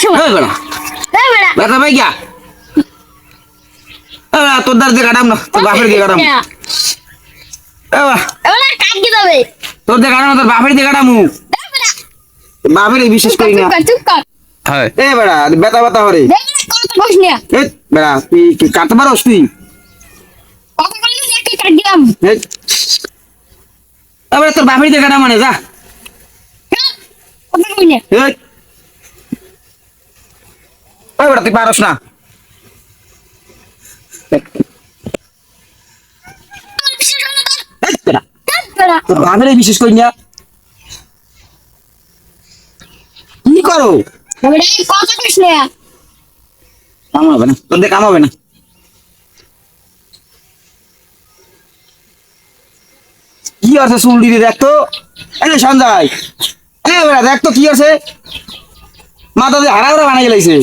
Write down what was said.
এই বেড়া ব্যথা পাই গিয়া তোর দার দিয়ে কাটাম না তোর বাপের দিয়ে কাটাম তোর দিয়ে কাটাম তোর বাপের দিয়ে কাটামু বাপের বিশেষ করি না এ বেড়া ব্যথা ব্যথা হরে বেড়া তুই কাটতে পারোস তুই তোর বাপের দিয়ে কাটা মানে যা বেড়া তুই পারস না তোর বাপের বিশেষ করি না কি করো কাম হবে না তোর দিয়ে কাম হবে না কি আছে চুল দিদি দেখতো এই সঞ্জয় বেড়া দেখতো কি আছে মাথা দিয়ে হারা হারা বানাই গেলাইছে